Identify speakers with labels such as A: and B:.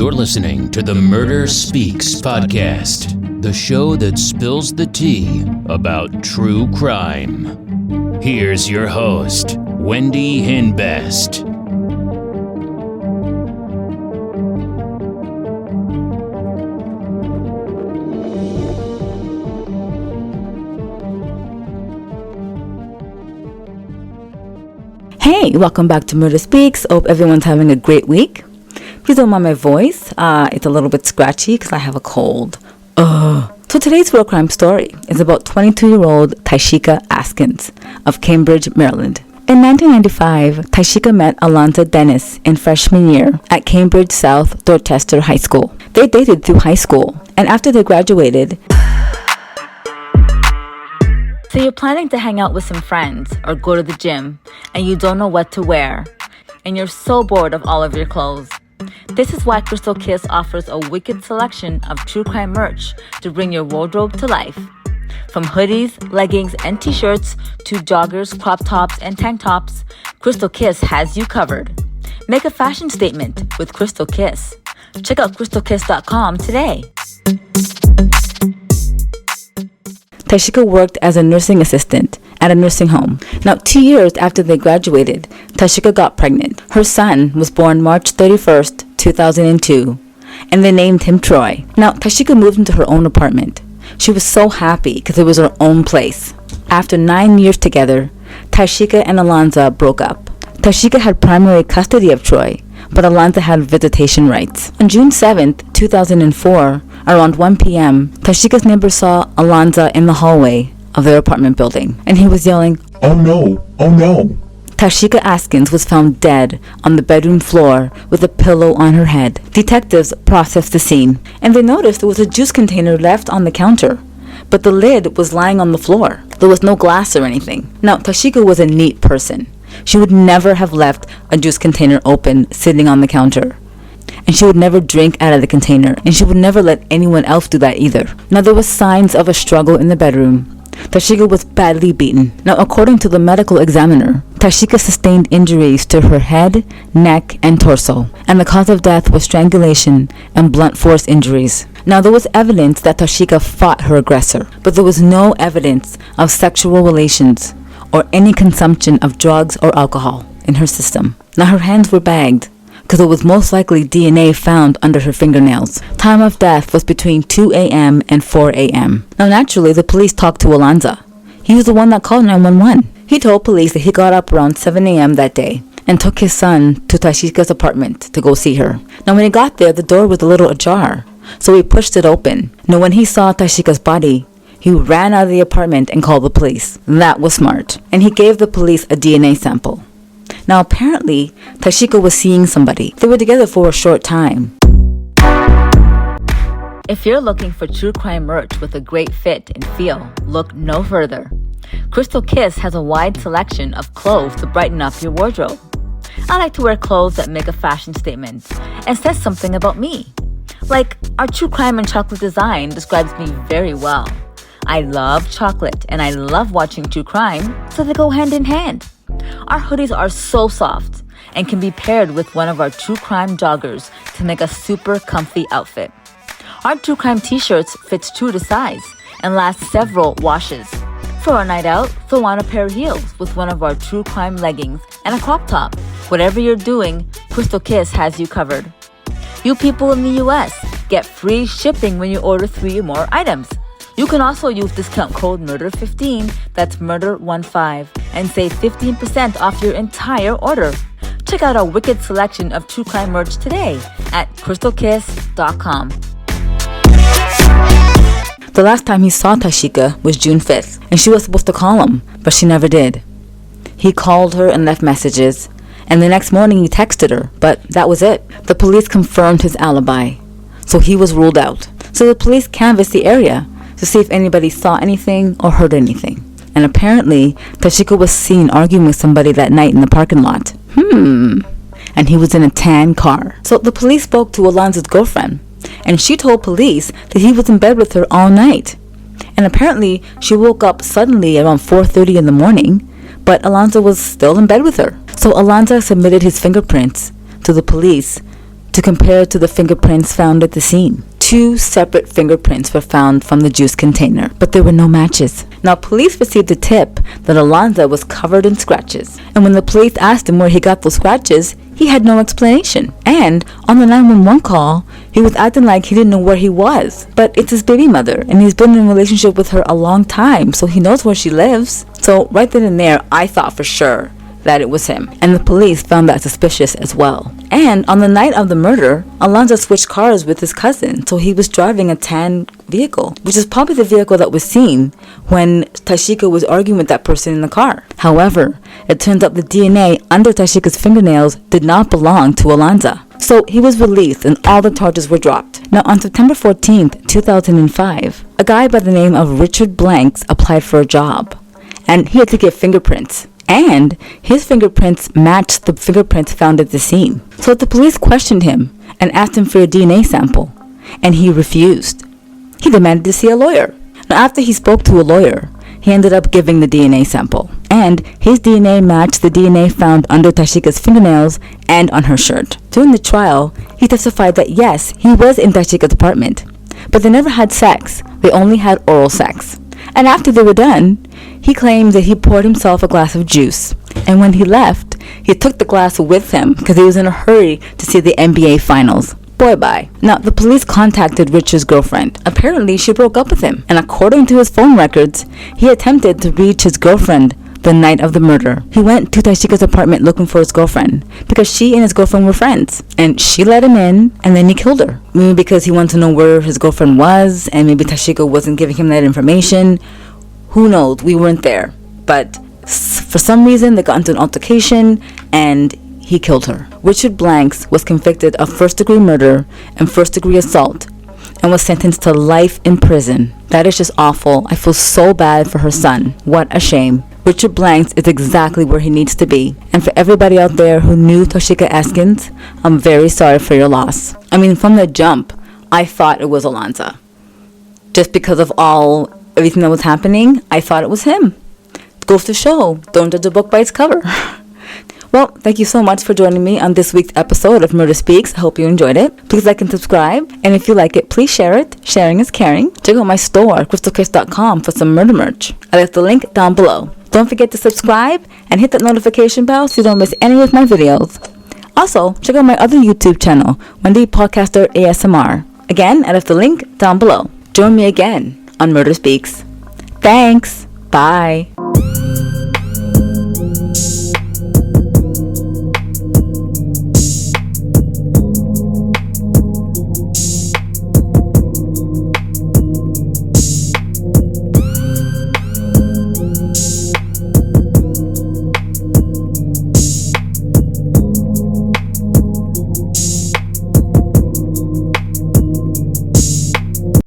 A: You're listening to the Murder Speaks podcast, the show that spills the tea about true crime. Here's your host, Wendy Hinbest.
B: Hey, welcome back to Murder Speaks. Hope everyone's having a great week. Please don't mind my voice. It's a little bit scratchy because I have a cold. So today's real crime story is about 22-year-old Tyshika Askins of Cambridge, Maryland. In 1995, Tyshika met Alonza Dennis in freshman year at Cambridge South Dorchester High School. They dated through high school, and after they graduated, so you're planning to hang out with some friends or go to the gym, and you don't know what to wear, and you're so bored of all of your clothes. This is why Crystal Kiss offers a wicked selection of true crime merch to bring your wardrobe to life. From hoodies, leggings, and t-shirts to joggers, crop tops, and tank tops, Crystal Kiss has you covered. Make a fashion statement with Crystal Kiss. Check out crystalkiss.com today. Tyshika worked as a nursing assistant at a nursing home. Now, 2 years after they graduated, Tyshika got pregnant. Her son was born March 31st, 2002, and they named him Troy. Now, Tyshika moved into her own apartment. She was so happy because it was her own place. After 9 years together, Tyshika and Alonza broke up. Tyshika had primary custody of Troy, but Alonza had visitation rights. On June 7th, 2004, around 1 p.m., Tyshika's neighbor saw Alonza in the hallway of their apartment building, and he was yelling,
C: "Oh no! Oh no!"
B: Tyshika Askins was found dead on the bedroom floor with a pillow on her head. Detectives processed the scene, and they noticed there was a juice container left on the counter, but the lid was lying on the floor. There was no glass or anything. Now, Tyshika was a neat person. She would never have left a juice container open sitting on the counter. And she would never drink out of the container, and she would never let anyone else do that either. Now, there was signs of a struggle in the bedroom. Tyshika was badly beaten. Now, according to the medical examiner, Tyshika sustained injuries to her head, neck, and torso, and the cause of death was strangulation and blunt force injuries. Now, there was evidence that Tyshika fought her aggressor, but there was no evidence of sexual relations or any consumption of drugs or alcohol in her system. Now, her hands were bagged because it was most likely DNA found under her fingernails. Time of death was between 2 a.m. and 4 a.m. Now, naturally, the police talked to Alonza. He was the one that called 911. He told police that he got up around 7 a.m. that day and took his son to Tyshika's apartment to go see her. Now, when he got there, the door was a little ajar, so he pushed it open. Now, when he saw Tyshika's body, he ran out of the apartment and called the police. That was smart. And he gave the police a DNA sample. Now, apparently, Tyshika was seeing somebody. They were together for a short time. If you're looking for true crime merch with a great fit and feel, look no further. Crystal Kiss has a wide selection of clothes to brighten up your wardrobe. I like to wear clothes that make a fashion statement and says something about me. Like, our true crime and chocolate design describes me very well. I love chocolate and I love watching true crime, so they go hand in hand. Our hoodies are so soft and can be paired with one of our true crime joggers to make a super comfy outfit. Our true crime t-shirts fits true to size and last several washes. For a night out, throw on a pair of heels with one of our true crime leggings and a crop top. Whatever you're doing, Crystal Kiss has you covered. You people in the US get free shipping when you order 3 or more items. You can also use discount code MURDER15, that's MURDER15, and save 15% off your entire order. Check out our wicked selection of true crime merch today at crystalkiss.com. The last time he saw Tyshika was June 5th, and she was supposed to call him, but she never did. He called her and left messages, and the next morning he texted her, but that was it. The police confirmed his alibi, so he was ruled out. So the police canvassed the area to see if anybody saw anything or heard anything. And apparently, Tyshika was seen arguing with somebody that night in the parking lot. And he was in a tan car. So the police spoke to Alonza's girlfriend, and she told police that he was in bed with her all night. And apparently, she woke up suddenly around 4:30 in the morning, but Alonza was still in bed with her. So Alonza submitted his fingerprints to the police to compare to the fingerprints found at the scene. 2 separate fingerprints were found from the juice container, but there were no matches. Now, police received a tip that Alonzo was covered in scratches, and when the police asked him where he got those scratches, he had no explanation. And on the 911 call, he was acting like he didn't know where he was. But it's his baby mother, and he's been in a relationship with her a long time, so he knows where she lives. So right then and there, I thought for sure that it was him, and the police found that suspicious as well. And on the night of the murder, Alonzo switched cars with his cousin, so he was driving a tan vehicle, which is probably the vehicle that was seen when Tyshika was arguing with that person in the car. However, it turns out the DNA under Tyshika's fingernails did not belong to Alonzo. So he was released and all the charges were dropped. Now on September 14th, 2005, a guy by the name of Richard Blanks applied for a job, and he had to get fingerprints. And his fingerprints matched the fingerprints found at the scene. So the police questioned him and asked him for a DNA sample, and he refused. He demanded to see a lawyer. Now, after he spoke to a lawyer, he ended up giving the DNA sample, and his DNA matched the DNA found under Tyshika's fingernails and on her shirt. During the trial, he testified that yes, he was in Tyshika's apartment, but they never had sex. They only had oral sex. And after they were done, he claimed that he poured himself a glass of juice. And when he left, he took the glass with him because he was in a hurry to see the NBA finals. Boy, bye. Now, the police contacted Richard's girlfriend. Apparently, she broke up with him. And according to his phone records, he attempted to reach his girlfriend the night of the murder. He went to Tyshika's apartment looking for his girlfriend because she and his girlfriend were friends. And she let him in, and then he killed her. Maybe because he wanted to know where his girlfriend was, and maybe Tyshika wasn't giving him that information. Who knows? We weren't there. But for some reason, they got into an altercation, and he killed her. Richard Blanks was convicted of first-degree murder and first-degree assault and was sentenced to life in prison. That is just awful. I feel so bad for her son. What a shame. Richard Blanks is exactly where he needs to be. And for everybody out there who knew Tyshika Askins, I'm very sorry for your loss. I mean, from the jump, I thought it was Alonzo. Just because of everything that was happening, I thought it was him. It goes to show, don't judge a book by its cover. Well, thank you so much for joining me on this week's episode of Murder Speaks. I hope you enjoyed it. Please like and subscribe. And if you like it, please share it. Sharing is caring. Check out my store, crystalkiss.com, for some murder merch. I left the link down below. Don't forget to subscribe and hit that notification bell so you don't miss any of my videos. Also, check out my other YouTube channel, Wendy Podcaster ASMR. Again, I left the link down below. Join me again on Murder Speaks. Thanks. Bye.